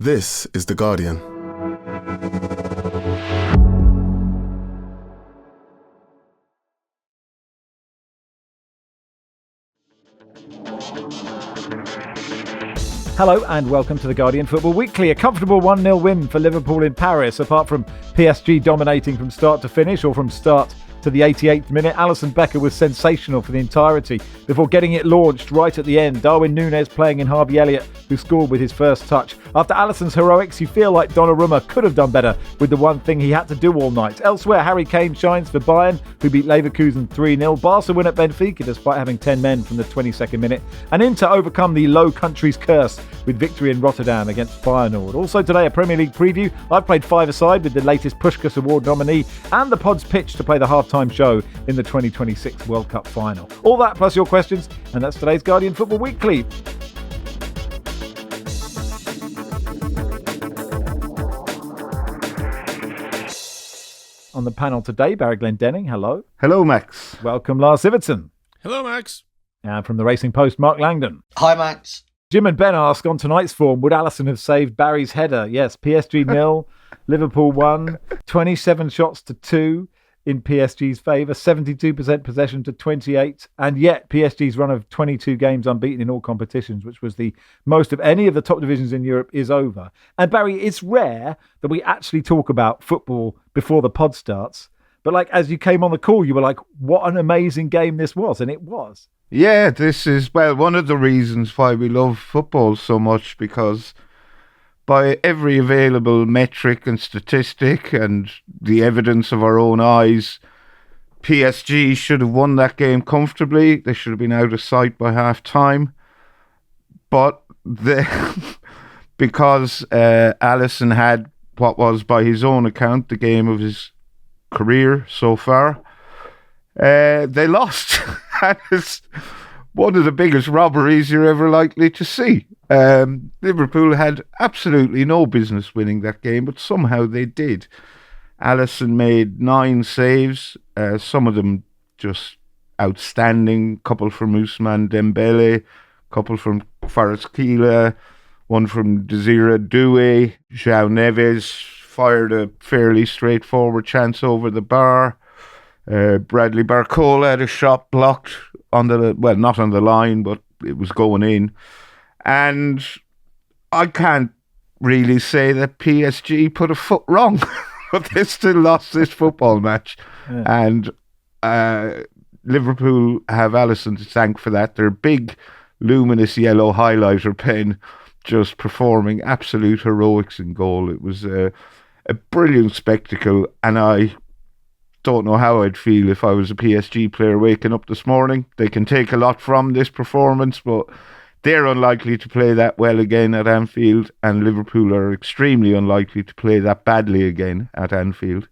This is The Guardian. Hello and welcome to The Guardian Football Weekly. A comfortable 1-0 win for Liverpool in Paris. Apart from PSG dominating from start to finish, or from start to the 88th minute, Alisson Becker was sensational for the entirety before getting it launched right at the end. Darwin Núñez playing in Harvey Elliott, who scored with his first touch. After Alisson's heroics, you feel like Donnarumma could have done better with the one thing he had to do all night. Elsewhere, Harry Kane shines for Bayern, who beat Leverkusen 3-0. Barca win at Benfica despite having 10 men from the 22nd minute. And Inter overcome the Low Countries curse with victory in Rotterdam against Feyenoord. Also today, a Premier League preview. I've played five-a-side with the latest Puskás Award nominee and the Pod's pitch to play the halftime show in the 2026 World Cup final. All that plus your questions, and that's today's Guardian Football Weekly. On the panel today, Barry Glendenning, hello. Hello, Max. Welcome, Lars Sivertsen. Hello, Max. And from the Racing Post, Mark Langdon. Hi, Max. Jim and Ben ask, on tonight's form, would Alisson have saved Barry's header? Yes, PSG 0, Liverpool 1, 27 shots to 2 in PSG's favour, 72% possession to 28, and yet PSG's run of 22 games unbeaten in all competitions, which was the most of any of the top divisions in Europe, is over. And Barry, it's rare that we actually talk about football before the pod starts, but like as you came on the call, you were like, what an amazing game this was, and it was. Yeah, this is, well, one of the reasons why we love football so much, because by every available metric and statistic and the evidence of our own eyes, PSG should have won that game comfortably. They should have been out of sight by half time. But because Alisson had what was, by his own account, the game of his career so far, they lost. That is one of the biggest robberies you're ever likely to see. Liverpool had absolutely no business winning that game, but somehow they did. Alisson made 9 saves, some of them just outstanding. Couple from Ousmane Dembele, couple from Kvaratskhelia, one from Desire Doué. João Neves fired a fairly straightforward chance over the bar. Bradley Barcola had a shot blocked on the, well, not on the line, but it was going in. And I can't really say that PSG put a foot wrong, but they still lost this football match. Yeah. And Liverpool have Alisson to thank for that. Their big, luminous yellow highlighter pen just performing absolute heroics in goal. It was a brilliant spectacle, and I don't know how I'd feel if I was a PSG player waking up this morning. They can take a lot from this performance, but they're unlikely to play that well again at Anfield, and Liverpool are extremely unlikely to play that badly again at Anfield,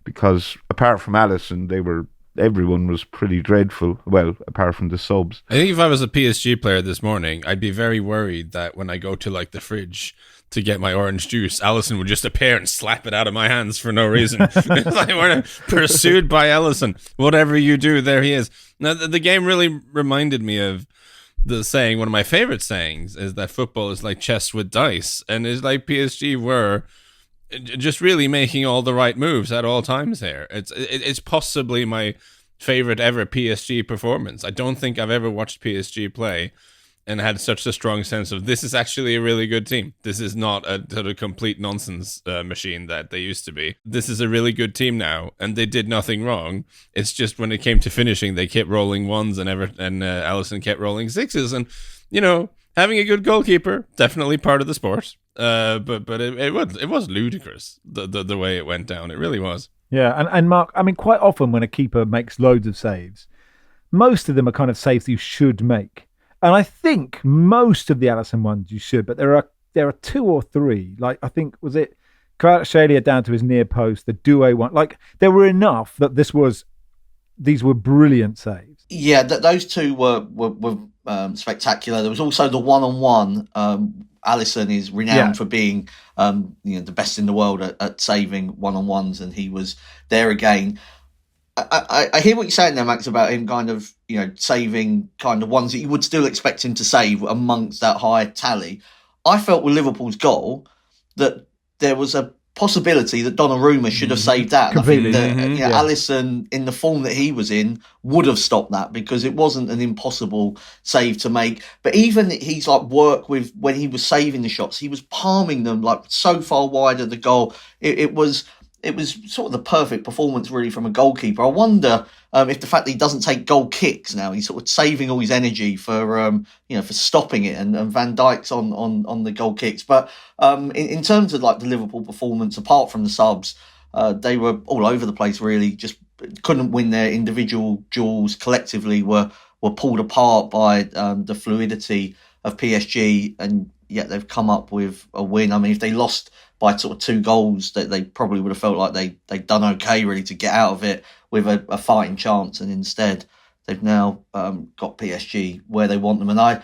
because apart from Alisson, everyone was pretty dreadful. Well, apart from the subs. I think if I was a PSG player this morning, I'd be very worried that when I go to like the fridge to get my orange juice, Alisson would just appear and slap it out of my hands for no reason. It's like we're pursued by Alisson. Whatever you do, there he is. Now, the game really reminded me of the saying, one of my favorite sayings, is that football is like chess with dice. And it's like PSG were just really making all the right moves at all times here. It's possibly my favorite ever PSG performance. I don't think I've ever watched PSG play and had such a strong sense of, this is actually a really good team. This is not a sort of complete nonsense machine that they used to be. This is a really good team now, and they did nothing wrong. It's just when it came to finishing, they kept rolling ones, and Alisson kept rolling sixes. And, you know, having a good goalkeeper, definitely part of the sport. But it was ludicrous, the way it went down. It really was. Yeah, and Mark, I mean, quite often when a keeper makes loads of saves, most of them are kind of saves you should make. And I think most of the Alisson ones you should, but there are 2 or 3. Like, I think, was it Kvaratskhelia down to his near post, the Doué one? Like, there were enough that these were brilliant saves. Yeah, those 2 were spectacular. There was also the one-on-one. Alisson is renowned for being the best in the world at saving one-on-ones, and he was there again. I hear what you're saying there, Max, about him kind of, saving kind of ones that you would still expect him to save amongst that high tally. I felt with Liverpool's goal, that there was a possibility that Donnarumma should have saved that. And Completely. I think that Alisson, in the form that he was in, would have stopped that, because it wasn't an impossible save to make. But even he's like work with when he was saving the shots, he was palming them like so far wide of the goal. It was sort of the perfect performance really from a goalkeeper. I wonder if the fact that he doesn't take goal kicks now, he's sort of saving all his energy for for stopping it, and Van Dijk's on the goal kicks. But in terms of like the Liverpool performance, apart from the subs, they were all over the place really. Just couldn't win their individual duels. Collectively were pulled apart by the fluidity of PSG, and yet they've come up with a win. I mean, if they lost by sort of 2 goals, that they probably would have felt like they'd done okay really to get out of it with a fighting chance, and instead they've now got PSG where they want them. And I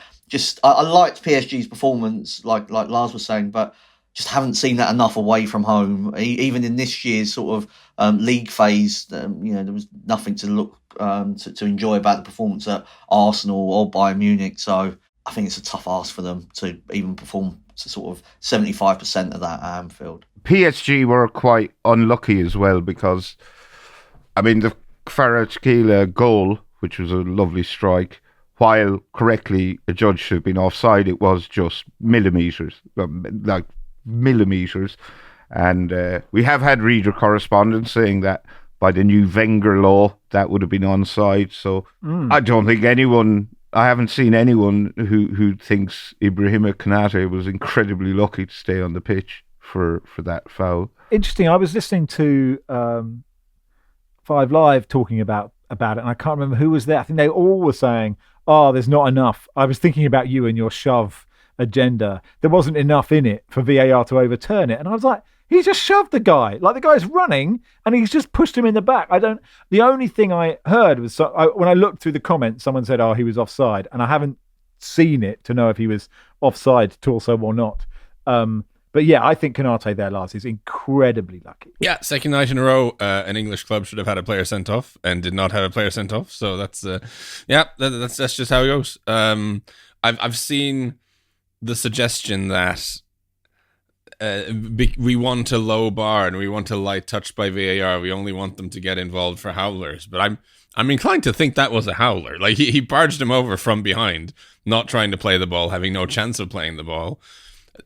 liked PSG's performance, like Lars was saying, but just haven't seen that enough away from home. Even in this year's sort of league phase, there was nothing to look to enjoy about the performance at Arsenal or Bayern Munich. So I think it's a tough ask for them to even perform to sort of 75% of that at Anfield. PSG were quite unlucky as well, because, I mean, the Kvaratskhelia goal, which was a lovely strike, while correctly adjudged to have been offside, it was just millimetres. And we have had reader correspondence saying that by the new Wenger law, that would have been onside. So I don't think I haven't seen anyone who thinks Ibrahima Konate was incredibly lucky to stay on the pitch for that foul. Interesting. I was listening to 5 Live talking about it, and I can't remember who was there. I think they all were saying, "Oh, there's not enough." I was thinking about you and your shove agenda. There wasn't enough in it for VAR to overturn it, and I was like, he just shoved the guy. Like, the guy's running and he's just pushed him in the back. The only thing I heard was when I looked through the comments, someone said, "Oh, he was offside," and I haven't seen it to know if he was offside torso or not. But yeah, I think Konate there, Lars, is incredibly lucky. Yeah, second night in a row, an English club should have had a player sent off and did not have a player sent off. So that's just how it goes. I've seen the suggestion that we want a low bar and we want a light touch by VAR. We only want them to get involved for howlers. But I'm inclined to think that was a howler. Like, he barged him over from behind, not trying to play the ball, having no chance of playing the ball.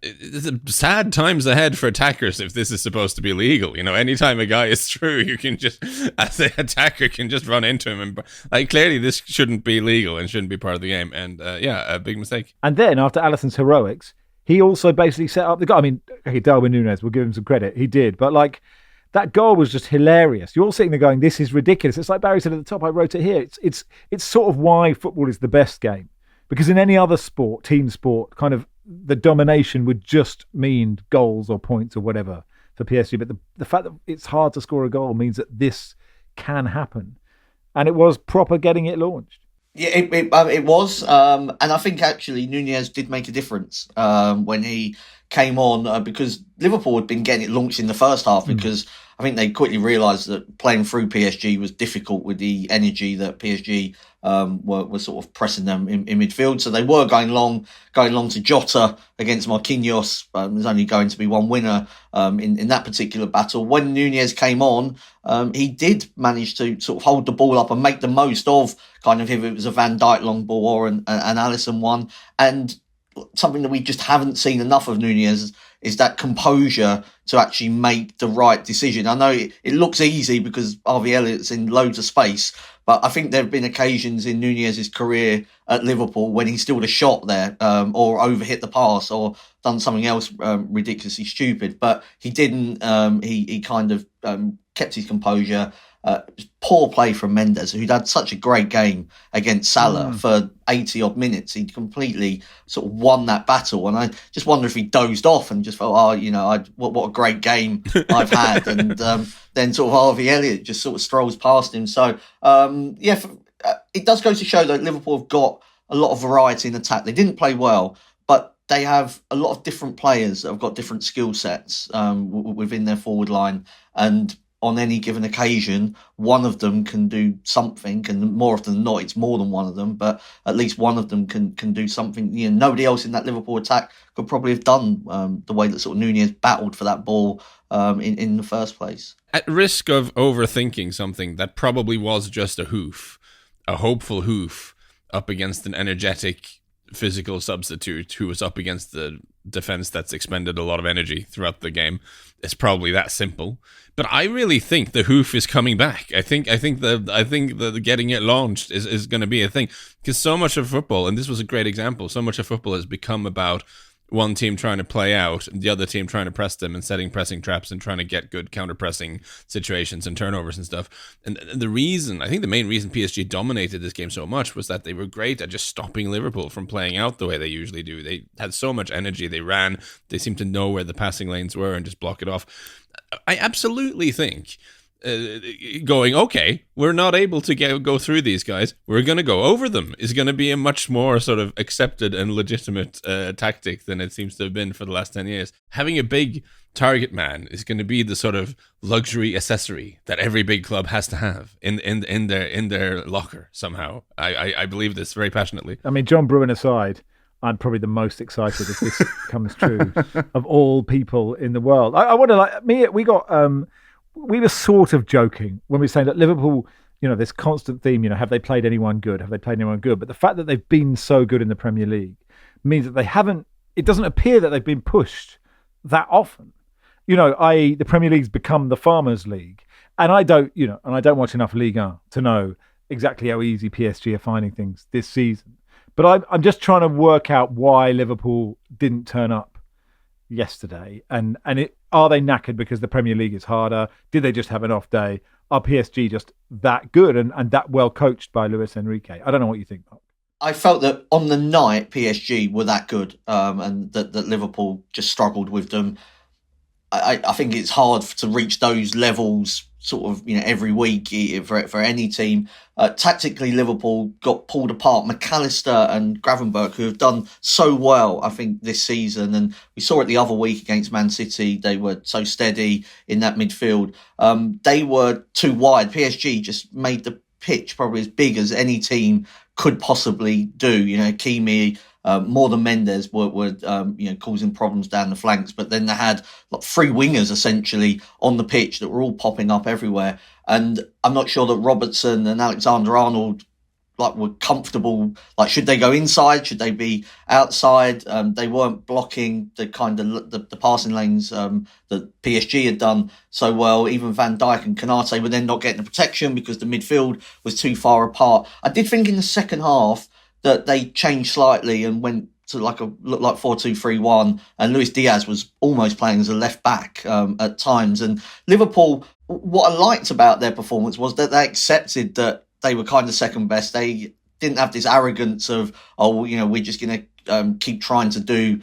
It's sad times ahead for attackers if this is supposed to be legal. Anytime a guy is through, you can just, as an attacker, can just run into him. And clearly this shouldn't be legal and shouldn't be part of the game. And a big mistake. And then after Alisson's heroics, he also basically set up the goal. I mean, okay, Darwin Núñez, we'll give him some credit. He did. But that goal was just hilarious. You're all sitting there going, this is ridiculous. It's like Barry said at the top, I wrote it here. It's sort of why football is the best game. Because in any other sport, team sport, kind of the domination would just mean goals or points or whatever for PSG. But the fact that it's hard to score a goal means that this can happen. And it was proper getting it launched. Yeah, it was. And I think actually Núñez did make a difference when he came on, because Liverpool had been getting it launched in the first half, because I think they quickly realised that playing through PSG was difficult with the energy that PSG were sort of pressing them in midfield. So they were going long to Jota against Marquinhos. There's only going to be one winner in that particular battle. When Núñez came on, he did manage to sort of hold the ball up and make the most of kind of if it was a Van Dijk long ball or an Alisson one. And something that we just haven't seen enough of Núñez is that composure to actually make the right decision. I know it looks easy because Harvey Elliott's in loads of space, but I think there have been occasions in Núñez's career at Liverpool when he stilled a shot there or overhit the pass or done something else ridiculously stupid. But he didn't. He kind of kept his composure. Poor play from Mendes, who'd had such a great game against Salah for 80 odd minutes. He completely sort of won that battle, and I just wonder if he dozed off and just felt, what a great game I've had, and then sort of Harvey Elliott just sort of strolls past him. So it does go to show that Liverpool have got a lot of variety in attack. They didn't play well, but they have a lot of different players that have got different skill sets within their forward line, and on any given occasion, one of them can do something, and more often than not, it's more than one of them, but at least one of them can do something. Nobody else in that Liverpool attack could probably have done the way that sort of Nunez battled for that ball in the first place. At risk of overthinking something that probably was just a hoof, a hopeful hoof, up against an energetic physical substitute who was up against the defense that's expended a lot of energy throughout the game. It's probably that simple. But I really think the hoof is coming back. I think the getting it launched is going to be a thing, because so much of football, and this was a great example, so much of football has become about one team trying to play out, the other team trying to press them and setting pressing traps and trying to get good counter-pressing situations and turnovers and stuff. And the reason, I think the main reason PSG dominated this game so much was that they were great at just stopping Liverpool from playing out the way they usually do. They had so much energy, they ran, they seemed to know where the passing lanes were and just block it off. I absolutely think going, okay, we're not able to go through these guys, we're going to go over them, is going to be a much more sort of accepted and legitimate tactic than it seems to have been for the last 10 years. Having a big target man is going to be the sort of luxury accessory that every big club has to have in their locker somehow. I believe this very passionately. I mean, John Brewin aside, I'm probably the most excited if this comes true of all people in the world. I wonder, we were sort of joking when we were saying that Liverpool, this constant theme, have they played anyone good? Have they played anyone good? But the fact that they've been so good in the Premier League means that it doesn't appear that they've been pushed that often. I.e. the Premier League's become the Farmers League. And I don't watch enough Ligue 1 to know exactly how easy PSG are finding things this season. But I'm just trying to work out why Liverpool didn't turn up yesterday, and are they knackered because the Premier League is harder? Did they just have an off day? Are PSG just that good and that well coached by Luis Enrique? I don't know what you think, Mark. I felt that on the night PSG were that good, and that Liverpool just struggled with them. I think it's hard to reach those levels sort of every week for any team. Tactically, Liverpool got pulled apart. McAllister and Gravenberch, who have done so well, I think, this season, and we saw it the other week against Man City. They were so steady in that midfield. They were too wide. PSG just made the pitch probably as big as any team could possibly do. Kimi, more than Mendes were causing problems down the flanks, but then they had three wingers essentially on the pitch that were all popping up everywhere. And I'm not sure that Robertson and Alexander-Arnold were comfortable. Should they go inside? Should they be outside? They weren't blocking the kind of the passing lanes that PSG had done so well. Even Van Dijk and Konate were then not getting the protection because the midfield was too far apart. I did think in the second half that they changed slightly and went to looked like 4-2-3-1, and Luis Diaz was almost playing as a left back at times. And Liverpool, what I liked about their performance was that they accepted that they were kind of second best. They didn't have this arrogance of, we're just going to keep trying to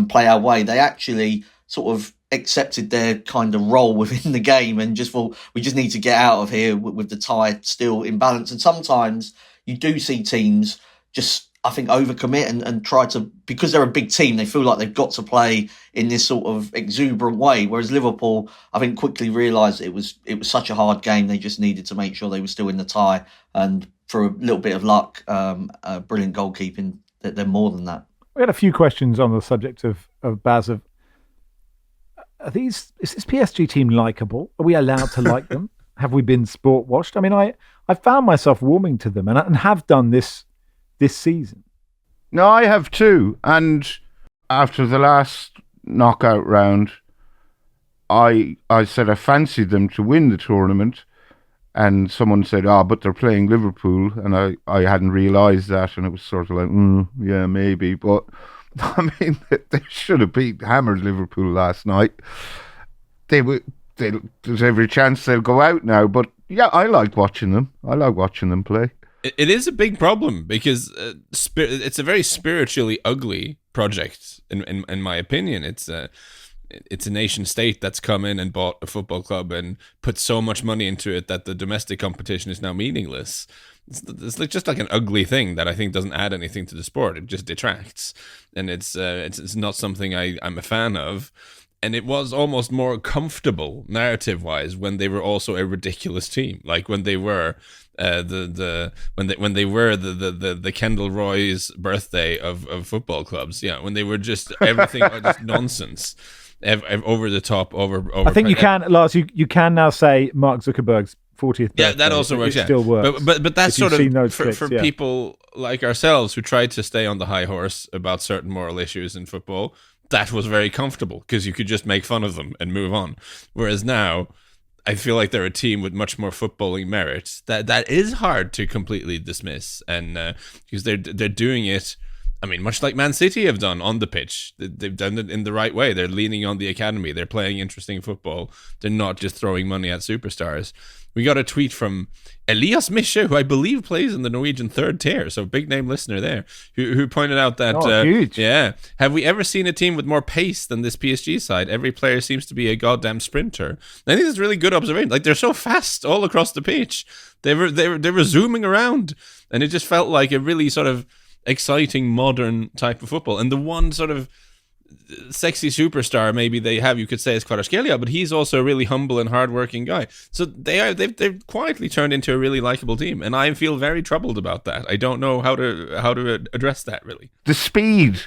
play our way. They actually sort of accepted their kind of role within the game and just thought, we just need to get out of here with the tie still in balance. And sometimes you do see teams just, I think, overcommit and try to, because they're a big team, they feel like they've got to play in this sort of exuberant way. Whereas Liverpool, I think, quickly realised it was such a hard game. They just needed to make sure they were still in the tie. And for a little bit of luck, brilliant goalkeeping, they're more than that. We had a few questions on the subject of Baz. Is this PSG team likeable? Are we allowed to like them? Have we been sport washed? I mean, I found myself warming to them and have done this season. No, I have too. And after the last knockout round, I said I fancied them to win the tournament. And someone said, but they're playing Liverpool. And I hadn't realised that. And it was sort of like, yeah, maybe. But, I mean, they should have hammered Liverpool last night. There's every chance they'll go out now. But, yeah, I like watching them. I like watching them play. It is a big problem because it's a very spiritually ugly project, in my opinion. It's a nation state that's come in and bought a football club and put so much money into it that the domestic competition is now meaningless. It's just like an ugly thing that I think doesn't add anything to the sport. It just detracts, and it's not something I'm a fan of. And it was almost more comfortable narrative-wise when they were also a ridiculous team, like when they were when they were the Kendall Roy's birthday of football clubs. Yeah, when they were just everything just nonsense, over the top. Over. I think you can, Lars. You can now say Mark Zuckerberg's 40th birthday. Yeah, that also works. It still works. But that's sort of for clips, people like ourselves who tried to stay on the high horse about certain moral issues in football. That was very comfortable because you could just make fun of them and move on. Whereas now, I feel like they're a team with much more footballing merit. That is hard to completely dismiss, and because they're doing it. I mean, much like Man City have done on the pitch. They've done it in the right way. They're leaning on the academy. They're playing interesting football. They're not just throwing money at superstars. We got a tweet from Elias Mische, who I believe plays in the Norwegian third tier, so big name listener there, who pointed out that, huge. Yeah, have we ever seen a team with more pace than this PSG side? Every player seems to be a goddamn sprinter. I think that's a really good observation. Like, they're so fast all across the pitch. They were zooming around, and it just felt like a really sort of exciting modern type of football. And the one sort of sexy superstar maybe they have, you could say, is Kvaratskhelia, but he's also a really humble and hardworking guy. So they've quietly turned into a really likable team, and I feel very troubled about that. I don't know how to address that really. The speed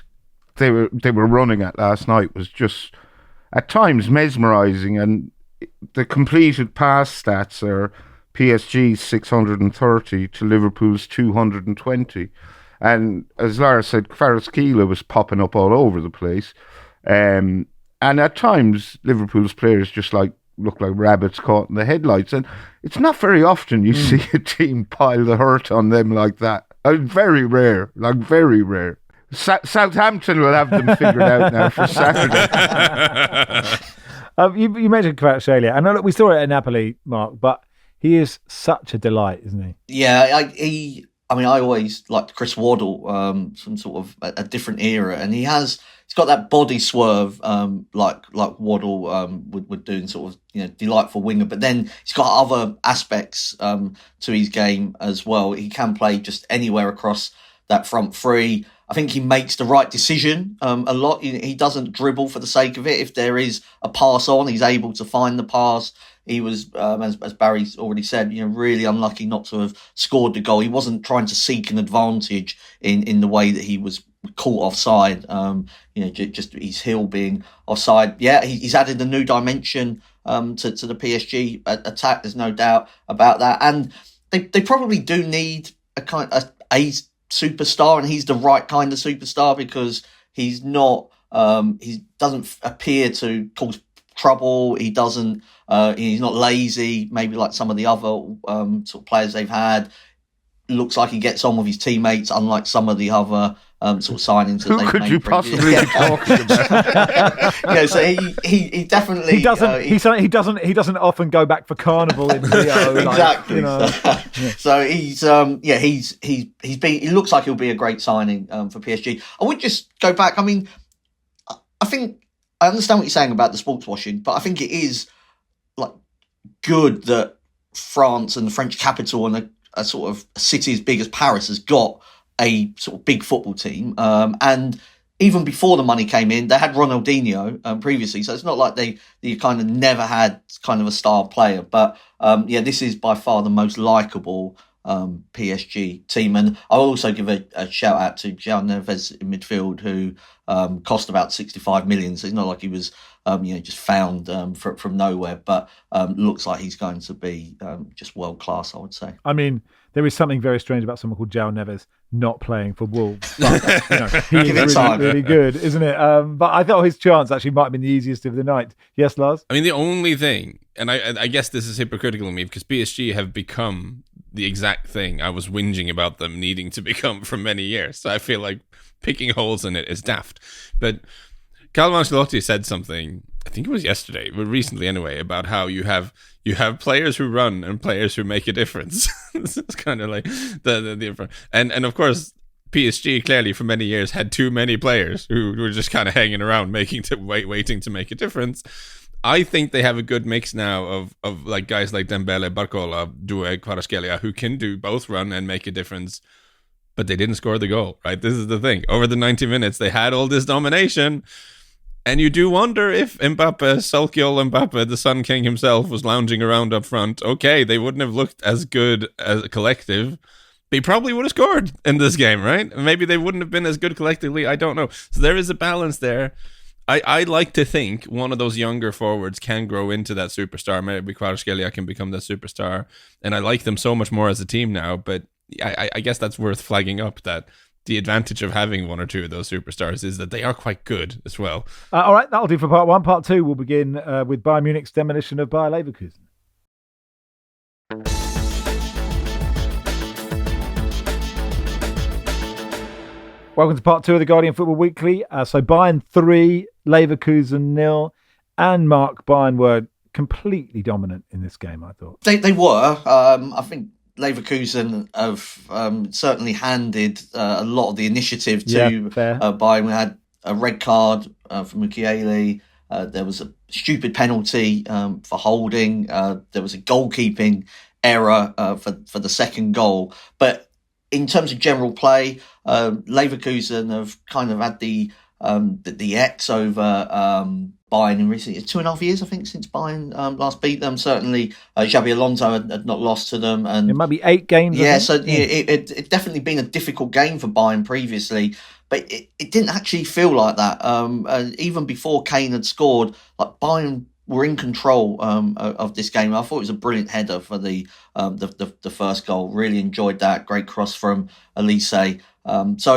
they were running at last night was just at times mesmerizing, and the completed pass stats are PSG's 630 to Liverpool's 220. And as Lara said, Kvaratskhelia was popping up all over the place. And at times, Liverpool's players just look like rabbits caught in the headlights. And it's not very often you see a team pile the hurt on them like that. Very rare, very rare. Southampton will have them figured out now for Saturday. You mentioned Kvaratskhelia. I know that we saw it at Napoli, Mark, but he is such a delight, isn't he? Yeah, I always liked Chris Waddle, some sort of a different era, and he's got that body swerve, like Waddle would do, in sort of delightful winger. But then he's got other aspects to his game as well. He can play just anywhere across that front three. I think he makes the right decision a lot. He doesn't dribble for the sake of it. If there is a pass on, he's able to find the pass. He was, as Barry's already said, really unlucky not to have scored the goal. He wasn't trying to seek an advantage in the way that he was caught offside. Just his heel being offside. Yeah, he's added a new dimension to the PSG attack. There's no doubt about that. And they probably do need a superstar, and he's the right kind of superstar, because he's not. He doesn't appear to cause trouble. He doesn't. He's not lazy, maybe like some of the other sort of players they've had. Looks like he gets on with his teammates, unlike some of the other sort of signings that they've made. Who could you possibly be talking about? So he definitely he doesn't often go back for carnival in Rio. Exactly. So he's he looks like he'll be a great signing for PSG. I would just go back. I mean, I think I understand what you're saying about the sports washing, but I think it is good that France and the French capital and a sort of city as big as Paris has got a sort of big football team. And even before the money came in, they had Ronaldinho previously, so it's not like they kind of never had kind of a star player. But this is by far the most likeable PSG team. And I'll also give a shout out to João Neves in midfield, who cost about 65 million. So it's not like he was just found from nowhere, but looks like he's going to be just world class, I would say. I mean, there is something very strange about someone called João Neves not playing for Wolves. But, he is really good, isn't it? But I thought his chance actually might have been the easiest of the night. Yes, Lars? I mean, the only thing, and I guess this is hypocritical of me, because PSG have become the exact thing I was whinging about them needing to become for many years. So I feel like picking holes in it is daft. But Carlo Ancelotti said something, I think it was yesterday, but recently anyway, about how you have players who run and players who make a difference. It's kind of like the and of course PSG clearly for many years had too many players who were just kind of hanging around waiting to make a difference. I think they have a good mix now of like guys like Dembele, Barcola, Doué, Kvaratskhelia, who can do both run and make a difference. But they didn't score the goal, right? This is the thing. Over the 90 minutes, they had all this domination, And you do wonder if Mbappe, sulky old Mbappe, the Sun King himself, was lounging around up front. Okay, they wouldn't have looked as good as a collective. They probably would have scored in this game, right? Maybe they wouldn't have been as good collectively. I don't know. So there is a balance there. I like to think one of those younger forwards can grow into that superstar. Maybe Kvaratskhelia can become that superstar. And I like them so much more as a team now. But I guess that's worth flagging up, that the advantage of having one or two of those superstars is that they are quite good as well. All right, that'll do for part one. Part two, we'll begin with Bayern Munich's demolition of Bayer Leverkusen. Welcome to part two of the Guardian Football Weekly. So Bayern 3, Leverkusen 0, and Mark, Bayern were completely dominant in this game, I thought. They were. I think Leverkusen have certainly handed a lot of the initiative to Bayern. We had a red card for Mukiele. There was a stupid penalty for holding. There was a goalkeeping error for the second goal. But in terms of general play, Leverkusen have kind of had the X over Bayern in recent years. 2.5 years, I think, since Bayern last beat them. Certainly, Xabi Alonso had not lost to them, and it might be 8 games. Yeah, so it definitely been a difficult game for Bayern previously, but it didn't actually feel like that. Even before Kane had scored, like Bayern were in control of this game. I thought it was a brilliant header for the first goal. Really enjoyed that. Great cross from Elise. So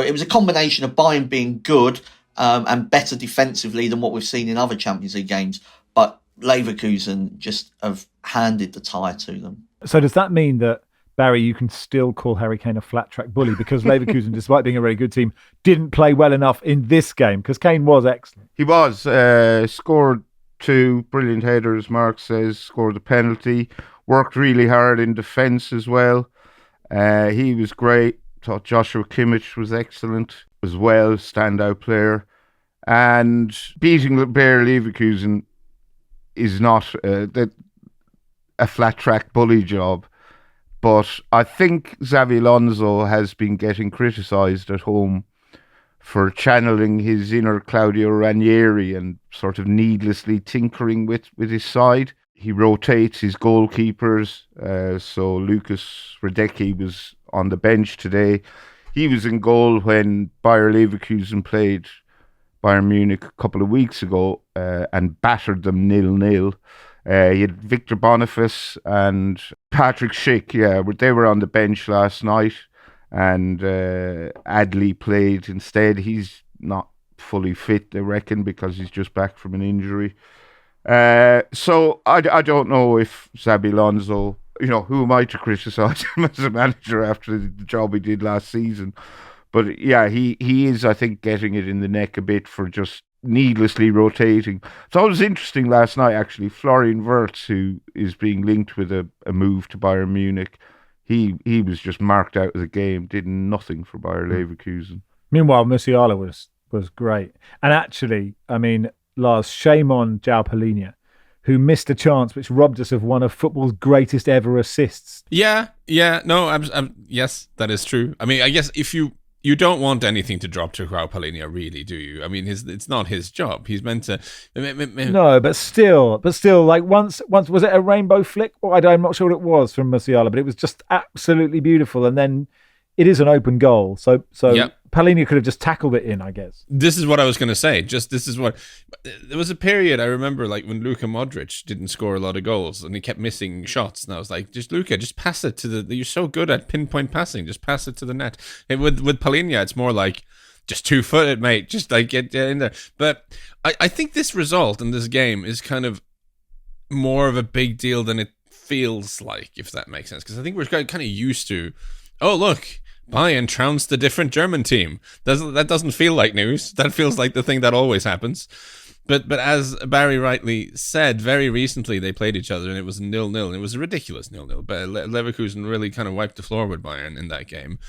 it was a combination of Bayern being good and better defensively than what we've seen in other Champions League games. But Leverkusen just have handed the tie to them. So does that mean that, Barry, you can still call Harry Kane a flat-track bully because Leverkusen, despite being a really good team, didn't play well enough in this game? Because Kane was excellent. He was. Scored 2 brilliant headers, Mark says, scored a penalty, worked really hard in defence as well. He was great. Thought Joshua Kimmich was excellent as well, standout player. And beating Bayer Leverkusen is not a flat track bully job. But I think Xabi Alonso has been getting criticised at home for channeling his inner Claudio Ranieri and sort of needlessly tinkering with his side. He rotates his goalkeepers. So Lucas Radecki was on the bench today. He was in goal when Bayer Leverkusen played Bayern Munich a couple of weeks ago and battered them 0-0. He had Victor Boniface and Patrick Schick. Yeah, they were on the bench last night. And Adli played instead. He's not fully fit, they reckon, because he's just back from an injury. So I don't know if Xabi Alonso, who am I to criticise him as a manager after the job he did last season? But yeah, he is, I think, getting it in the neck a bit for just needlessly rotating. So it was interesting last night, actually. Florian Wirtz, who is being linked with a move to Bayern Munich, he was just marked out of the game, did nothing for Bayer Leverkusen. Meanwhile, Musiala was great. And actually, I mean, Lars, shame on João Palhinha, who missed a chance which robbed us of one of football's greatest ever assists. Yeah, no, yes, that is true. I mean, I guess if you don't want anything to drop to João Palhinha, really, do you? I mean, it's not his job. He's meant to. No, but still, like once was it a rainbow flick? Or I'm not sure what it was from Musiala, but it was just absolutely beautiful. And then it is an open goal, so yep. Palhinha could have just tackled it in, I guess. This is what I was going to say. There was a period I remember, like when Luka Modric didn't score a lot of goals and he kept missing shots, and I was like, just pass it to you're so good at pinpoint passing, just pass it to the net. And with Palhinha, it's more like, just 2-footed, mate, just like get in there. But I think this result in this game is kind of more of a big deal than it feels like, if that makes sense. Because I think we're kind of used to, oh, look, Bayern trounced a different German team. That doesn't feel like news. That feels like the thing that always happens. But as Barry rightly said, very recently they played each other and it was 0-0. And it was a ridiculous 0-0. But Leverkusen really kind of wiped the floor with Bayern in that game.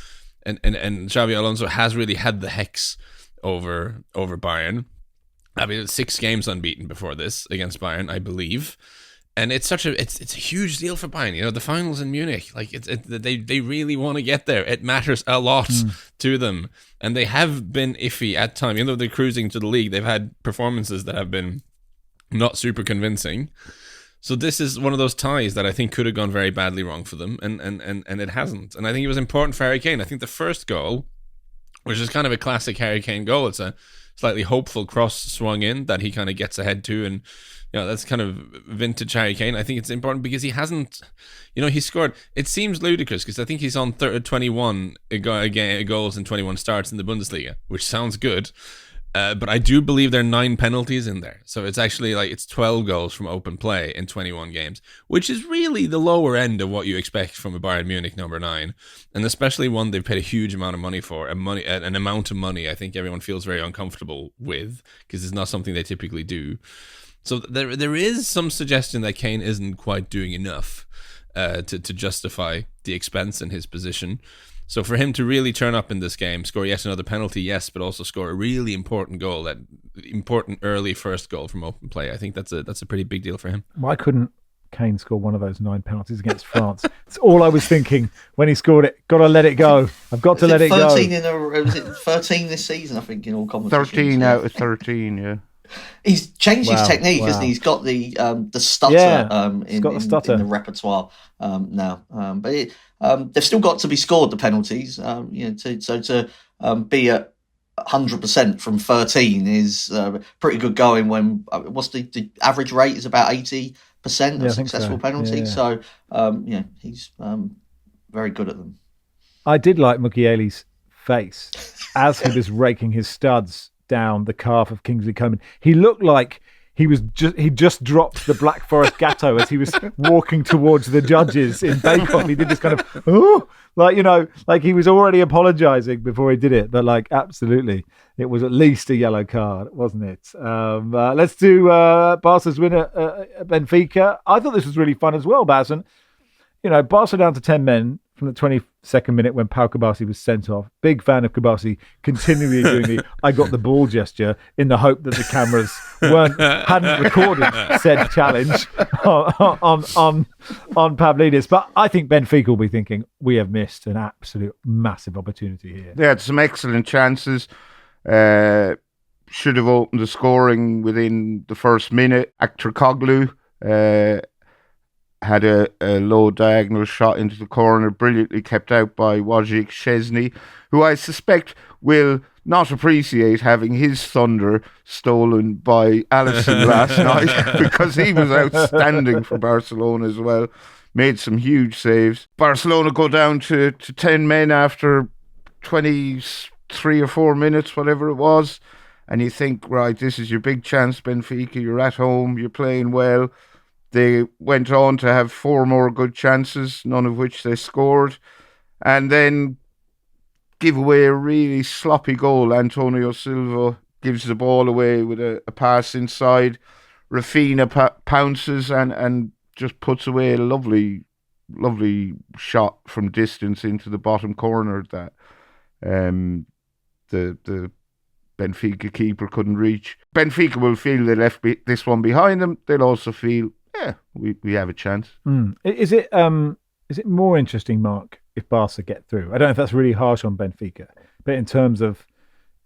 And Xabi Alonso has really had the hex over Bayern. I mean, 6 games unbeaten before this against Bayern, I believe. And it's it's a huge deal for Bayern. You know, the finals in Munich, like they really want to get there. It matters a lot to them, and they have been iffy at times. Even though they're cruising to the league, they've had performances that have been not super convincing. So this is one of those ties that I think could have gone very badly wrong for them, and it hasn't. And I think it was important for Harry Kane. I think the first goal, which is kind of a classic Harry Kane goal, it's a slightly hopeful cross swung in that he kind of gets ahead to, and that's kind of vintage Harry Kane. I think it's important because he hasn't, he scored. It seems ludicrous because I think he's on 21 goals and 21 starts in the Bundesliga, which sounds good. But I do believe there are 9 penalties in there. So it's actually it's 12 goals from open play in 21 games, which is really the lower end of what you expect from a Bayern Munich number 9. And especially one they've paid a huge amount of money for, an amount of money I think everyone feels very uncomfortable with because it's not something they typically do. So there is some suggestion that Kane isn't quite doing enough to justify the expense in his position. So for him to really turn up in this game, score yet another penalty, yes, but also score a really important goal, that important early first goal from open play, I think that's a pretty big deal for him. Why couldn't Kane score one of those 9 penalties against France? It's all I was thinking when he scored it. Got to let it go. I've got to let it go. 13 was it 13 this season, I think, in all competitions? 13 out of 13, yeah. He's changed his technique, hasn't he? He's got the stutter, in the repertoire now. But they've still got to be scored, the penalties. To be at 100% from 13 is pretty good going. When what's the average rate is about 80% of successful penalties. So he's very good at them. I did like Mukiele's face as he was raking his studs down the calf of Kingsley Coman. He looked like he just dropped the Black Forest Gatto as he was walking towards the judges in Bake Off. He did this kind of like he was already apologising before he did it. But absolutely, it was at least a yellow card, wasn't it? Let's do Barca's win at Benfica. I thought this was really fun as well, Baz. And Barca down to 10 men from the 22nd minute when Pau Kubasi was sent off. Big fan of Kubasi continually doing the I got the ball gesture in the hope that the cameras hadn't recorded said challenge on Pavlidis. But I think Benfica will be thinking, we have missed an absolute massive opportunity here. They had some excellent chances. Should have opened the scoring within the first minute. Aktrikoglu had a low diagonal shot into the corner, brilliantly kept out by Wojciech Szczesny, who I suspect will not appreciate having his thunder stolen by Alisson last night, because he was outstanding for Barcelona as well. Made some huge saves. Barcelona go down to 10 men after 23 or 4 minutes, whatever it was. And you think, right, this is your big chance, Benfica. You're at home, you're playing well. They went on to have 4 more good chances, none of which they scored. And then give away a really sloppy goal. Antonio Silva gives the ball away with a pass inside. Rafinha pounces and just puts away a lovely shot from distance into the bottom corner that the Benfica keeper couldn't reach. Benfica will feel they left this one behind them. They'll also feel, we have a chance. Is it more interesting, Mark, if Barca get through? I don't know if that's really harsh on Benfica, but in terms of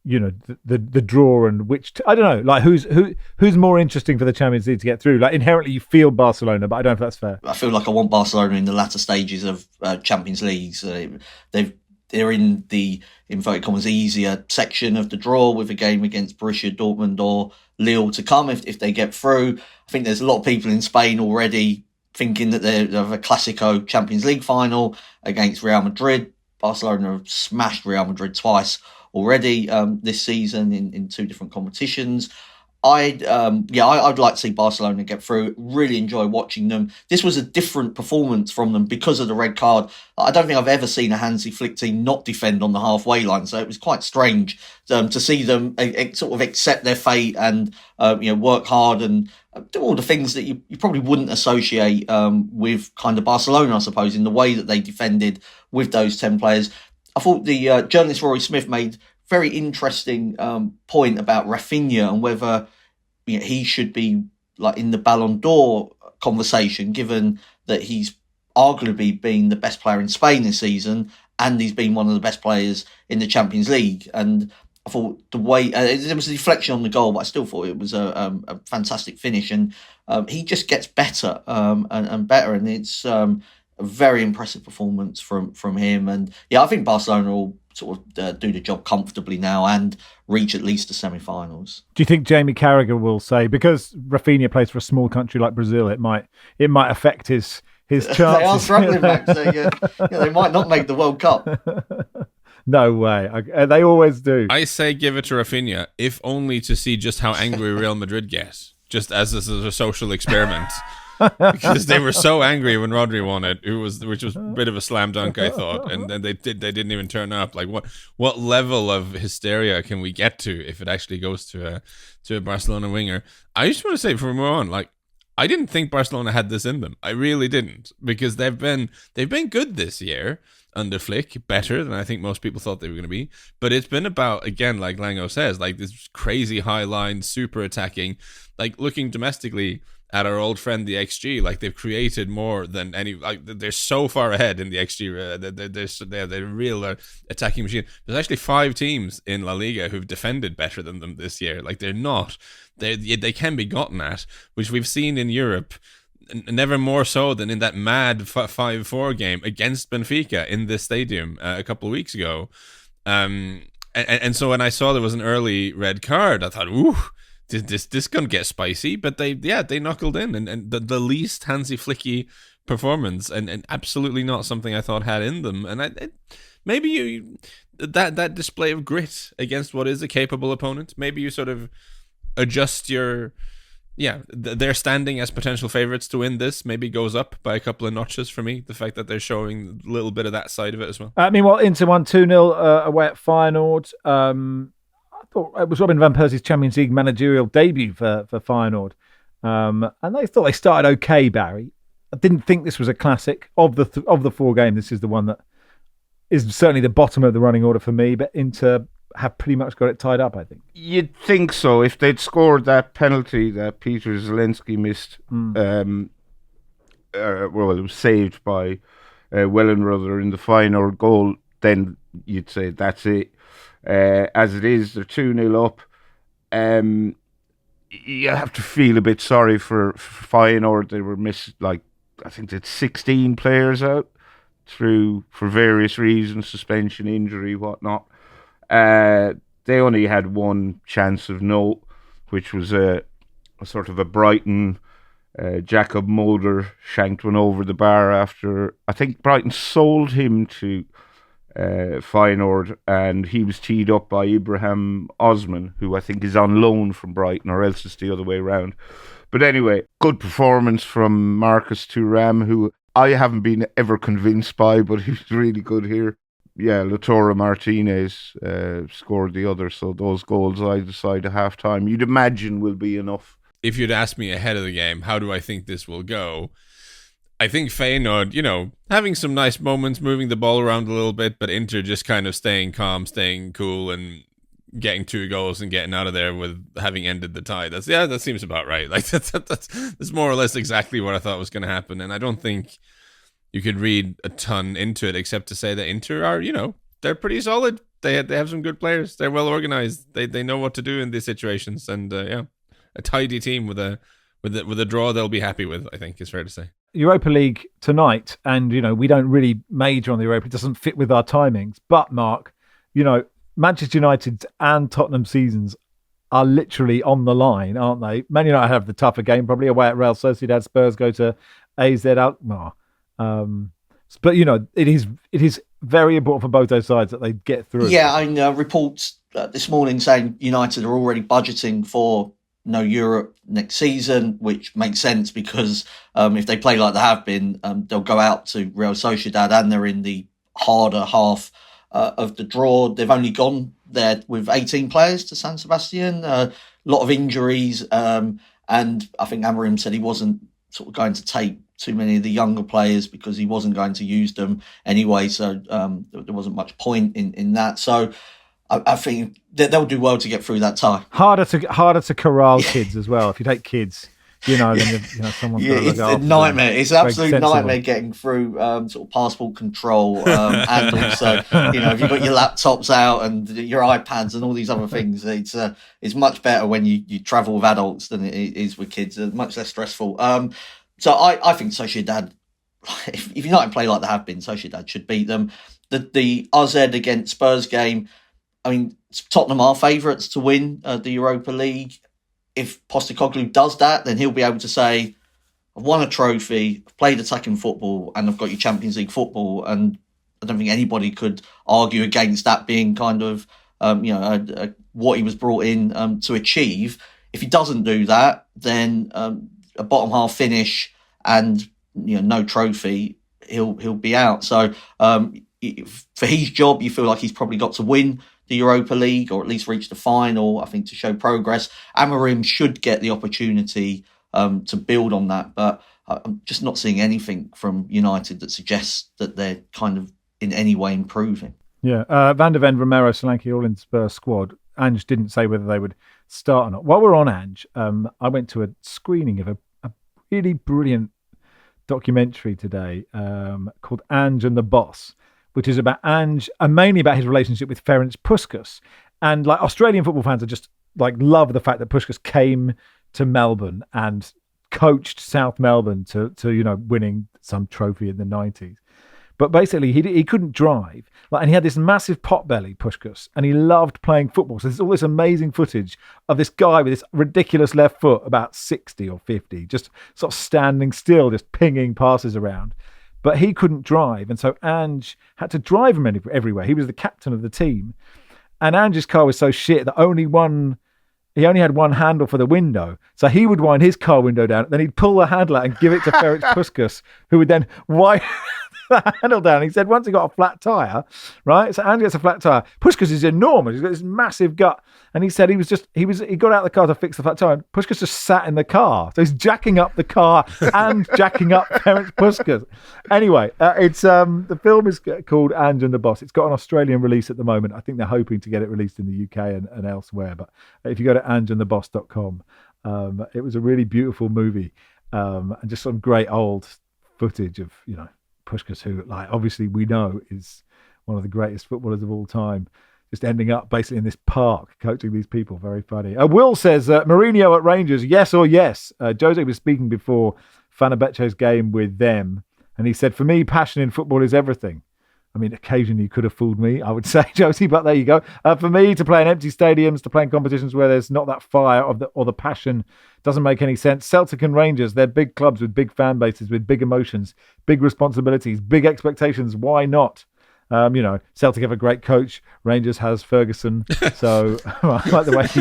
the draw and I don't know, who's more interesting for the Champions League to get through? Inherently you feel Barcelona, but I don't know if that's fair. I feel like I want Barcelona in the latter stages of Champions Leagues. They're in the inverted commas easier section of the draw with a game against Borussia Dortmund or Lille to come if they get through. I think there's a lot of people in Spain already thinking that they have a Clásico Champions League final against Real Madrid. Barcelona have smashed Real Madrid twice already this season in 2 different competitions. I'd like to see Barcelona get through. Really enjoy watching them. This was a different performance from them because of the red card. I don't think I've ever seen a Hansi Flick team not defend on the halfway line, so it was quite strange to see them sort of accept their fate and work hard and do all the things that you probably wouldn't associate with kind of Barcelona, I suppose, in the way that they defended with those 10 players. I thought the journalist Rory Smith made very interesting point about Rafinha and whether he should be in the Ballon d'Or conversation, given that he's arguably been the best player in Spain this season, and he's been one of the best players in the Champions League. And I thought the way there was a deflection on the goal, but I still thought it was a fantastic finish. And he just gets better and better, and it's a very impressive performance from him. And yeah, I think Barcelona will sort of do the job comfortably now and reach at least the semi-finals. Do you think Jamie Carragher will say, because Rafinha plays for a small country like Brazil, it might affect his chances? They are struggling, Max. They might not make the World Cup. No way. They always do. I say give it to Rafinha, if only to see just how angry Real Madrid get, just as a social experiment. Because they were so angry when Rodri won it, which was a bit of a slam dunk, I thought, and then they didn't even turn up. Like, what level of hysteria can we get to if it actually goes to a Barcelona winger? I just want to say from now on, like, I didn't think Barcelona had this in them. I really didn't, because they've been good this year under Flick, better than I think most people thought they were going to be. But it's been about, again, like Lango says, like this crazy high line, super attacking, like looking domestically at our old friend the XG, like they've created more than any. Like they're so far ahead in the XG. They're a real attacking machine. There's actually 5 teams in La Liga who've defended better than them this year. Like they're not. They can be gotten at, which we've seen in Europe. Never more so than in that mad 5-4 game against Benfica in this stadium a couple of weeks ago. And so when I saw there was an early red card, I thought, ooh, this gonna get spicy. But they knuckled in, and the least Hansi Flicky performance, and absolutely not something I thought had in them. And maybe that display of grit against what is a capable opponent, maybe you sort of adjust their standing as potential favourites to win this maybe goes up by a couple of notches for me. The fact that they're showing a little bit of that side of it as well. Meanwhile, Inter won 2-0 away at Feyenoord. I thought it was Robin van Persie's Champions League managerial debut for Feyenoord. And they thought they started okay, Barry. I didn't think this was a classic. Of the 4 games, this is the one that is certainly the bottom of the running order for me, but Inter have pretty much got it tied up, I think. You'd think so. If they'd scored that penalty that Peter Zielinski missed, well, it was saved by Wellenruther in the final goal, then you'd say that's it. As it is, they're 2-0 up. You have to feel a bit sorry for Feyenoord. They were I think they had 16 players out for various reasons, suspension, injury, whatnot. They only had one chance of note, which was a sort of a Brighton. Jacob Mulder shanked one over the bar after, I think Brighton sold him to Feyenoord, and he was teed up by Ibrahim Osman, who I think is on loan from Brighton, or else it's the other way around. But anyway, good performance from Marcus Thuram, who I haven't been ever convinced by, but he's really good here. Yeah, Lautaro Martinez scored the other, so those goals either side of half-time, you'd imagine will be enough. If you'd asked me ahead of the game, how do I think this will go? I think Feyenoord, having some nice moments, moving the ball around a little bit, but Inter just kind of staying calm, staying cool, and getting 2 goals and getting out of there with having ended the tie. That seems about right. Like that's more or less exactly what I thought was going to happen, and I don't think you could read a ton into it, except to say that Inter are, they're pretty solid. They have some good players. They're well organized. They know what to do in these situations, and a tidy team with a draw they'll be happy with, I think is fair to say. Europa League tonight, and we don't really major on the Europa. It doesn't fit with our timings. But Mark, Manchester United's and Tottenham seasons are literally on the line, aren't they? Man United have the tougher game, probably away at Real Sociedad. Spurs go to AZ Alkmaar. But it is very important for both those sides that they get through. Yeah, I know reports this morning saying United are already budgeting for no Europe next season, which makes sense because if they play like they have been, they'll go out to Real Sociedad and they're in the harder half of the draw. They've only gone there with 18 players to San Sebastian, a lot of injuries, and I think Amorim said he wasn't sort of going to take too many of the younger players because he wasn't going to use them anyway, so there wasn't much point in that. So I think they'll do well to get through that tie. Harder to corral kids as well. If you take kids, then someone's got to look it's a after them. nightmare. It's an absolute Sensible. nightmare getting through sort of passport control, and also if you've got your laptops out and your iPads and all these other things. It's much better when you travel with adults than it is with kids. It's much less stressful. So I think Sociedad, if United play like they have been, Sociedad should beat them. The AZ against Spurs game, I mean, Tottenham are favourites to win the Europa League. If Postecoglou does that, then he'll be able to say, I've won a trophy, I've played attacking football, and I've got your Champions League football. And I don't think anybody could argue against that being kind of, what he was brought in to achieve. If he doesn't do that, then a bottom half finish and no trophy, he'll be out. So for his job, you feel like he's probably got to win the Europa League or at least reach the final, I think, to show progress. Amorim should get the opportunity to build on that, but I'm just not seeing anything from United that suggests that they're kind of in any way improving. Yeah, Van der Ven, Romero, Solanke, all in Spurs squad. Ange didn't say whether they would start or not. While we're on Ange, I went to a screening of a really brilliant documentary today called Ange and the Boss, which is about Ange and mainly about his relationship with Ferenc Puskas. And like Australian football fans are just love the fact that Puskas came to Melbourne and coached South Melbourne to winning some trophy in the 90s. But basically, he couldn't drive, and he had this massive potbelly, Puskás, and he loved playing football. So there's all this amazing footage of this guy with this ridiculous left foot, about 60 or 50, just sort of standing still, just pinging passes around. But he couldn't drive, and so Ange had to drive him everywhere. He was the captain of the team, and Ange's car was so shit that he only had one handle for the window. So he would wind his car window down, then he'd pull the handle out and give it to Ferenc Puskás, who would then wind the handle down. He said once he got a flat tyre, right? So Ange gets a flat tyre. Puskás is enormous. He's got this massive gut. And he said he got out of the car to fix the flat tyre, and Puskás just sat in the car. So he's jacking up the car and jacking up Ferenc Puskás. Anyway, it's the film is called Ange and the Boss. It's got an Australian release at the moment. I think they're hoping to get it released in the UK and elsewhere. But if you go to angeandtheboss.com, it was a really beautiful movie, and just some great old footage of Puskás, who obviously we know is one of the greatest footballers of all time, just ending up basically in this park coaching these people. Very funny. Will says Mourinho at Rangers, yes or yes. Jose was speaking before Fenerbahce's game with them, and he said, for me, passion in football is everything. I mean, occasionally you could have fooled me, I would say, Josie, but there you go. For me, to play in empty stadiums, to play in competitions where there's not that fire or the passion doesn't make any sense. Celtic and Rangers, they're big clubs with big fan bases, with big emotions, big responsibilities, big expectations. Why not? Celtic have a great coach. Rangers has Ferguson. So I like the way he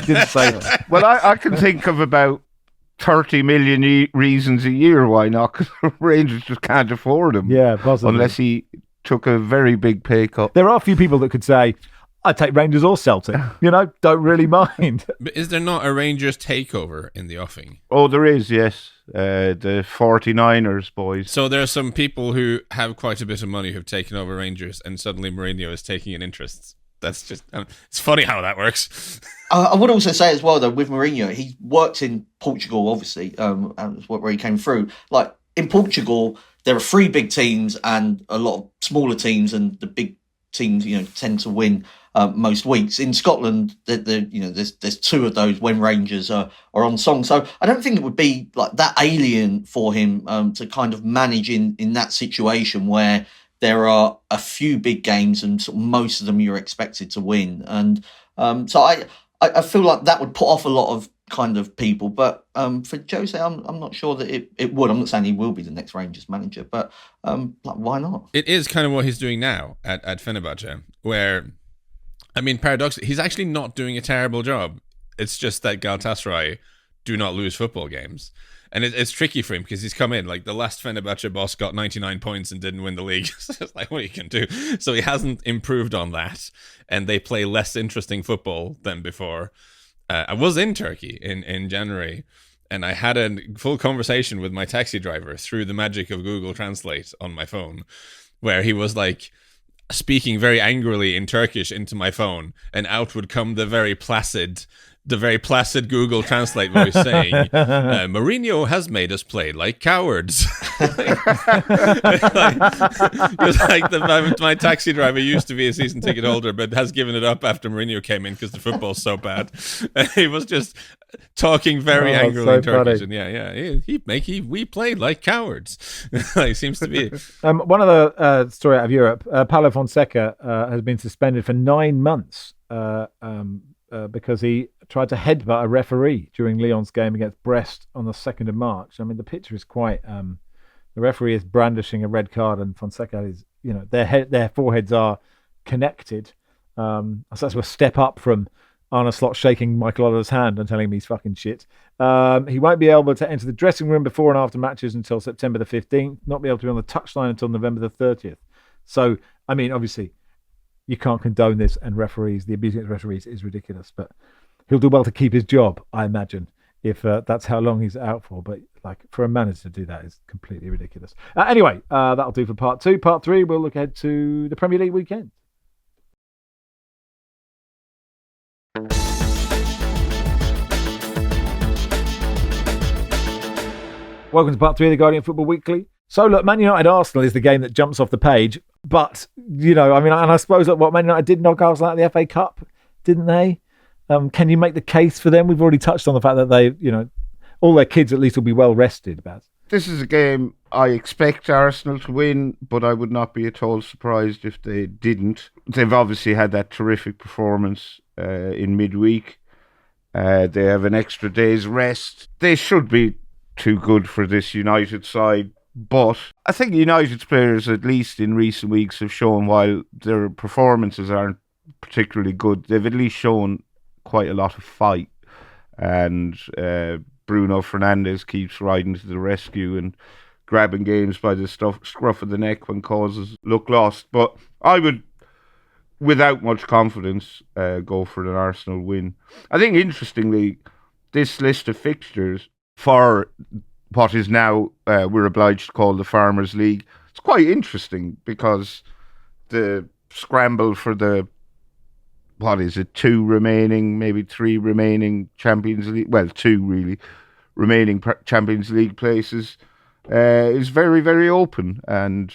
didn't say that. Well, I can think of about 30 million reasons a year why not, because Rangers just can't afford him. Yeah, possibly. Unless he took a very big pay cut. There are a few people that could say, I'd take Rangers or Celtic. Don't really mind. But is there not a Rangers takeover in the offing? Oh, there is, yes. The 49ers boys. So there are some people who have quite a bit of money who've taken over Rangers, and suddenly Mourinho is taking an interest. That's just, it's funny how that works. I would also say as well, though, with Mourinho, he worked in Portugal, obviously, where he came through. Like, in Portugal, there are 3 big teams and a lot of smaller teams, and the big teams, tend to win most weeks. In Scotland, there's 2 of those when Rangers are on song. So I don't think it would be like that alien for him to kind of manage in that situation where there are a few big games and sort of most of them you're expected to win. And so I feel like that would put off a lot of kind of people. But for Jose, I'm not sure that it would. I'm not saying he will be the next Rangers manager, but why not? It is kind of what he's doing now at Fenerbahce, where, I mean, paradoxically, he's actually not doing a terrible job. It's just that Galatasaray do not lose football games. And it's tricky for him because he's come in, like the last Fenerbahce boss got 99 points and didn't win the league. So it's like, what are you can do? So he hasn't improved on that. And they play less interesting football than before. I was in Turkey in January, and I had a full conversation with my taxi driver through the magic of Google Translate on my phone, where he was like speaking very angrily in Turkish into my phone, and out would come the very placid the very placid Google Translate voice saying, Mourinho has made us play like cowards. My taxi driver used to be a season ticket holder, but has given it up after Mourinho came in because the football's so bad. He was just talking very angrily in Turkish. And we played like cowards. It seems to be. One other story out of Europe, Paulo Fonseca has been suspended for 9 months because he tried to headbutt a referee during Lyon's game against Brest on the 2nd of March. I mean, the picture is quite... the referee is brandishing a red card, and Fonseca is, their foreheads are connected. So that's a step up from Arne Slot shaking Michael Oliver's hand and telling him he's fucking shit. He won't be able to enter the dressing room before and after matches until September the 15th, not be able to be on the touchline until November the 30th. So, I mean, obviously, you can't condone this, and the abuse against referees is ridiculous, but he'll do well to keep his job, I imagine, if that's how long he's out for. But for a manager to do that is completely ridiculous. Anyway, that'll do for part 2. Part 3, we'll look ahead to the Premier League weekend. Welcome to part 3 of the Guardian Football Weekly. So look, Man United Arsenal is the game that jumps off the page, but and I suppose Man United did knock Arsenal out of the FA Cup, didn't they? Can you make the case for them? We've already touched on the fact that they, all their kids at least will be well rested about. This is a game I expect Arsenal to win, but I would not be at all surprised if they didn't. They've obviously had that terrific performance in midweek. They have an extra day's rest. They should be too good for this United side, but I think United's players, at least in recent weeks, have shown, while their performances aren't particularly good, they've at least shown quite a lot of fight. And Bruno Fernandes keeps riding to the rescue and grabbing games by the scruff of the neck when causes look lost. But I would, without much confidence, go for an Arsenal win. I think, interestingly, this list of fixtures for what is now, we're obliged to call the Farmers League, it's quite interesting because the scramble for the, 2 remaining, maybe 3 remaining Champions League, 2 really, remaining Champions League places is very, very open. And,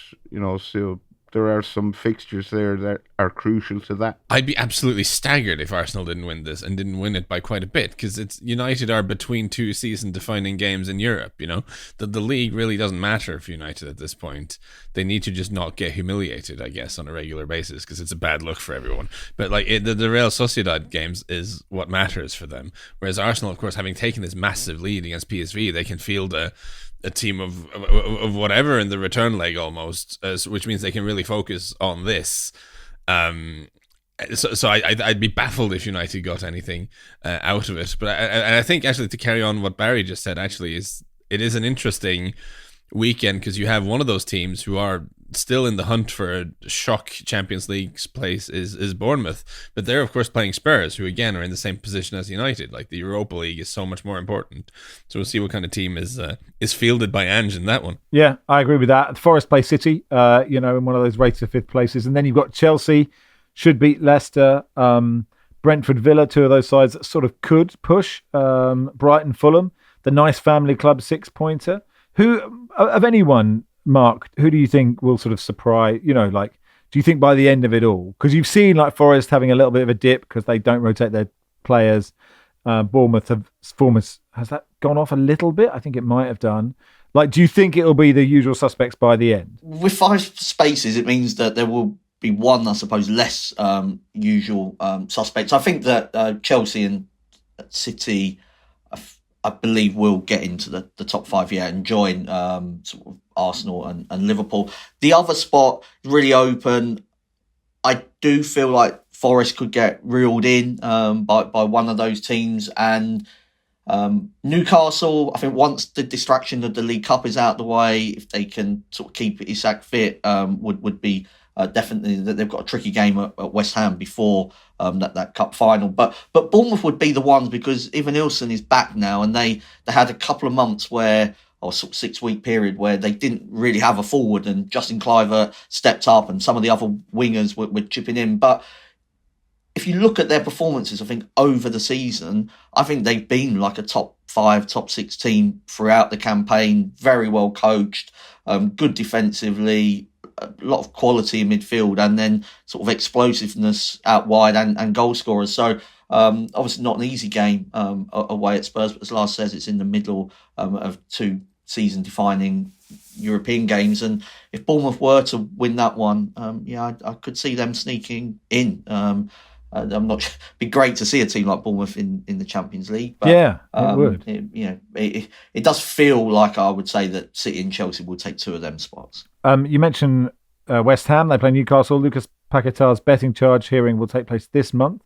so there are some fixtures there that are crucial to that. I'd be absolutely staggered if Arsenal didn't win this, and didn't win it by quite a bit, because it's United are between 2 season-defining games in Europe. The league really doesn't matter for United at this point. They need to just not get humiliated, I guess, on a regular basis, because it's a bad look for everyone. But the Real Sociedad games is what matters for them. Whereas Arsenal, of course, having taken this massive lead against PSV, they can field a team of whatever in the return leg almost, which means they can really focus on this. So I'd be baffled if United got anything out of it. But I think, actually, to carry on what Barry just said, actually, it is an interesting weekend, because you have one of those teams who are still in the hunt for a shock Champions League place is Bournemouth, but they're of course playing Spurs, who again are in the same position as United. The Europa League is so much more important, so we'll see what kind of team is fielded by Ange in that one. Yeah, I agree with that. Forest play City, in one of those races of 5th places, and then you've got Chelsea should beat Leicester, Brentford, Villa, 2 of those sides that sort of could push, Brighton, Fulham, the nice family club 6-pointer. Who of anyone, Mark, who do you think will sort of surprise, do you think by the end of it all? Because you've seen Forest having a little bit of a dip because they don't rotate their players. Bournemouth has that gone off a little bit? I think it might have done. Do you think it'll be the usual suspects by the end? With 5 spaces, it means that there will be one, I suppose, less usual suspects. I think that Chelsea and City, I believe, will get into the top 5, and join sort of Arsenal and Liverpool. The other spot is really open. I do feel like Forest could get reeled in by one of those teams, and Newcastle, I think, once the distraction of the League Cup is out of the way, if they can sort of keep Isak fit, would be definitely that they've got a tricky game at West Ham before that cup final. But Bournemouth would be the ones, because Ivan Nilsson is back now, and they had a couple of months where, or sort of 6-week period, where they didn't really have a forward, and Justin Kluivert stepped up and some of the other wingers were chipping in. But if you look at their performances, I think over the season, I think they've been like a top 5, top 6 team throughout the campaign. Very well coached, good defensively, a lot of quality in midfield, and then sort of explosiveness out wide and goal scorers. So obviously not an easy game away at Spurs, but as Lars says, it's in the middle of 2 season-defining European games, and if Bournemouth were to win that one, I could see them sneaking in. I'm not. It'd be great to see a team like Bournemouth in the Champions League. But, it would. It does feel like I would say that City and Chelsea will take 2 of them spots. You mentioned West Ham. They play Newcastle. Lucas Paquetá's betting charge hearing will take place this month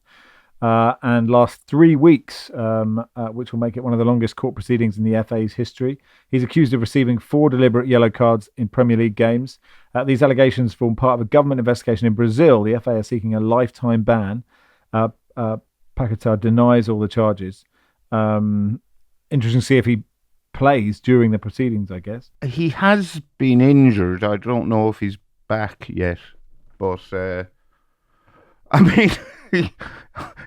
and last 3 weeks, which will make it one of the longest court proceedings in the FA's history. He's accused of receiving 4 deliberate yellow cards in Premier League games. These allegations form part of a government investigation in Brazil. The FA are seeking a lifetime ban. Paquetá denies all the charges. Interesting to see if he plays during the proceedings, I guess. He has been injured. I don't know if he's back yet, but I mean,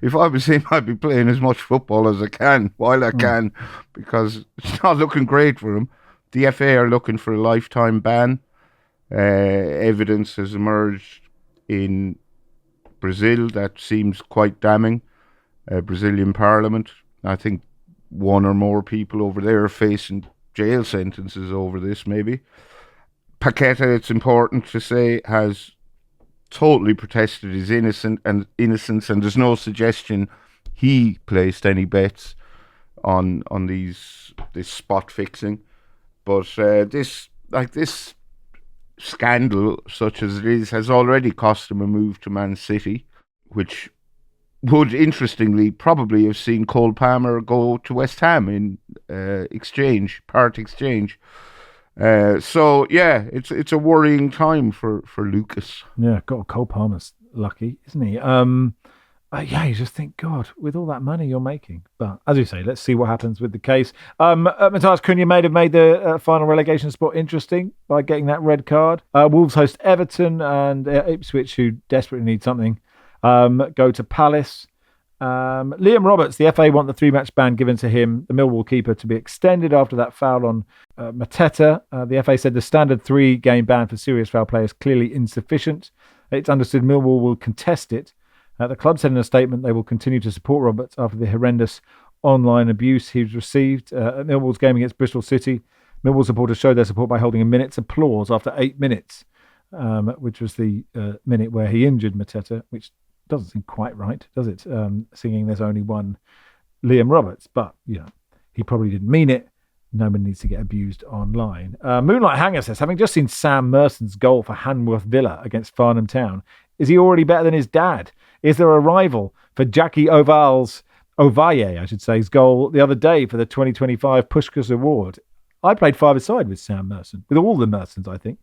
if I was him, I'd be playing as much football as I can while I can, because it's not looking great for him. The FA are looking for a lifetime ban. Evidence has emerged in Brazil that seems quite damning. Brazilian Parliament, I think 1 or more people over there are facing jail sentences over this, maybe. Paquetá, it's important to say, has totally protested his innocence, and there's no suggestion he placed any bets on this spot fixing. But this scandal, such as it is, has already cost him a move to Man City, which would interestingly probably have seen Cole Palmer go to West Ham in part exchange. So yeah, it's a worrying time for Lucas. Yeah, God, Cole Palmer's lucky, isn't he? You just think, God, with all that money you're making. But as you say, let's see what happens with the case. Matthias Cunha may have made the final relegation spot interesting by getting that red card. Wolves host Everton, and Ipswich, who desperately need something, go to Palace. Liam Roberts, the FA want the 3-match ban given to him, the Millwall keeper, to be extended after that foul on Mateta. The FA said the standard 3-game ban for serious foul play is clearly insufficient. It's understood Millwall will contest it. The club said in a statement they will continue to support Roberts after the horrendous online abuse he's received at Millwall's game against Bristol City. Millwall supporters showed their support by holding a minute's applause after 8 minutes, which was the minute where he injured Mateta, which doesn't seem quite right, does it? Singing "There's Only One Liam Roberts," but he probably didn't mean it. No one needs to get abused online. Moonlight Hanger says, having just seen Sam Merson's goal for Hanworth Villa against Farnham Town, is he already better than his dad? Is there a rival for Jackie Ovaye's goal the other day for the 2025 Puskás Award? I played 5-a-side with Sam Merson, with all the Mersons, I think.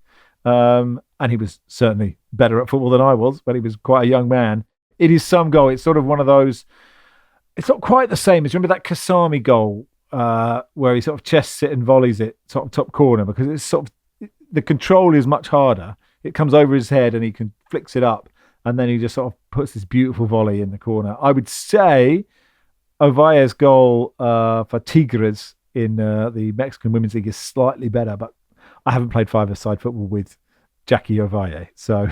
And he was certainly better at football than I was, but he was quite a young man. It is some goal. It's sort of one of those, it's not quite the same as, remember that Kasami goal where he sort of chests it and volleys it top corner, because it's sort of, the control is much harder. It comes over his head and he can flicks it up, and then he just sort of puts this beautiful volley in the corner. I would say Ovaye's goal for Tigres in the Mexican Women's League is slightly better, but I haven't played 5-a-side football with Jackie Ovaye, so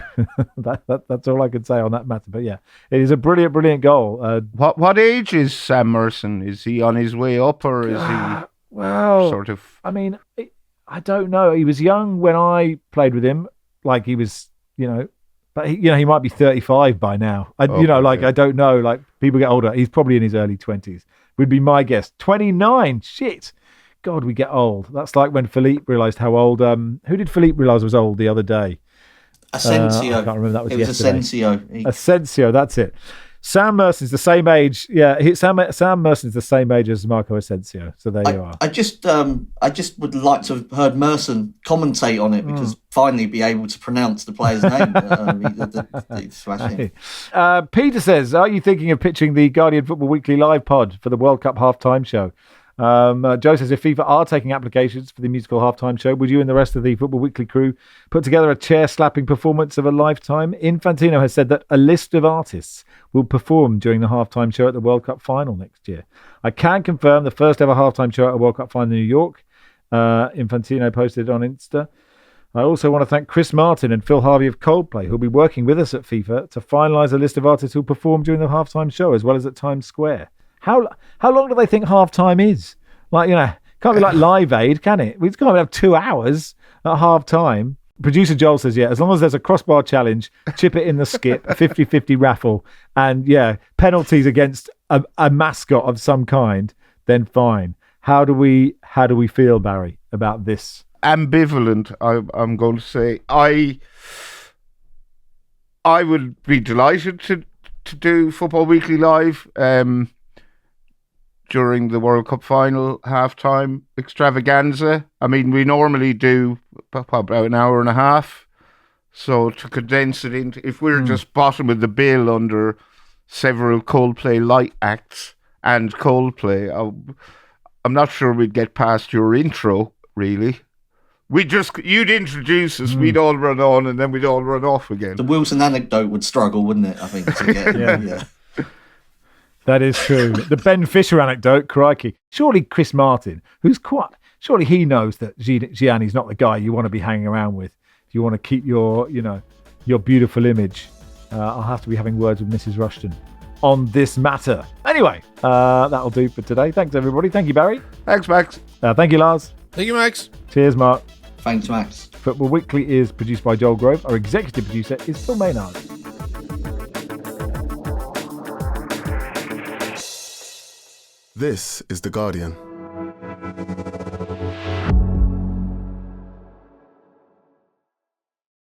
that's all I can say on that matter. But yeah, it is a brilliant goal. What age is Sam Merson? Is he on his way up, or is he sort of? I mean, I don't know. He was young when I played with him, like he was, but he might be 35 by now. I don't know. Like, people get older. He's probably in his early 20s. Would be my guess. 29. Shit. God, we get old. That's like when Philippe realised how old. Who did Philippe realise was old the other day? Asensio. I can't remember. That was yesterday. Asensio. Asensio. That's it. Sam Merson's the same age. Yeah, Sam Merson's the same age as Marco Asensio. So there you are. I just would like to have heard Merson commentate on it, because finally be able to pronounce the player's name. Peter says, are you thinking of pitching the Guardian Football Weekly live pod for the World Cup half-time show? Joe says, if FIFA are taking applications for the musical halftime show, would you and the rest of the Football Weekly crew put together a chair-slapping performance of a lifetime? Infantino has said that a list of artists will perform during the halftime show at the World Cup final next year. I can confirm the first ever halftime show at a World Cup final in New York. Infantino posted on Insta. I also want to thank Chris Martin and Phil Harvey of Coldplay, who'll be working with us at FIFA to finalise a list of artists who'll perform during the halftime show, as well as at Times Square. How long do they think halftime is? Like, can't be like Live Aid, can it? We can't have 2 hours at halftime. Producer Joel says, yeah, as long as there's a crossbar challenge, chip it in the skip, a 50-50 raffle, and penalties against a mascot of some kind, then fine. How do we feel, Barry, about this? Ambivalent, I'm going to say. I would be delighted to do Football Weekly Live during the World Cup final halftime extravaganza. I mean, we normally do about an hour and a half. So to condense it into, if we're just bottom of the bill under several Coldplay light acts and Coldplay, I'm not sure we'd get past your intro, really. You'd introduce us, we'd all run on, and then we'd all run off again. The Wilson anecdote would struggle, wouldn't it? I think to get yeah. That is true. The Ben Fisher anecdote, crikey. Surely Chris Martin, surely he knows that Gianni's not the guy you want to be hanging around with. You want to keep your beautiful image. I'll have to be having words with Mrs. Rushden on this matter. Anyway, that'll do for today. Thanks, everybody. Thank you, Barry. Thanks, Max. Thank you, Lars. Thank you, Max. Cheers, Mark. Thanks, Max. Football Weekly is produced by Joel Grove. Our executive producer is Phil Maynard. This is The Guardian.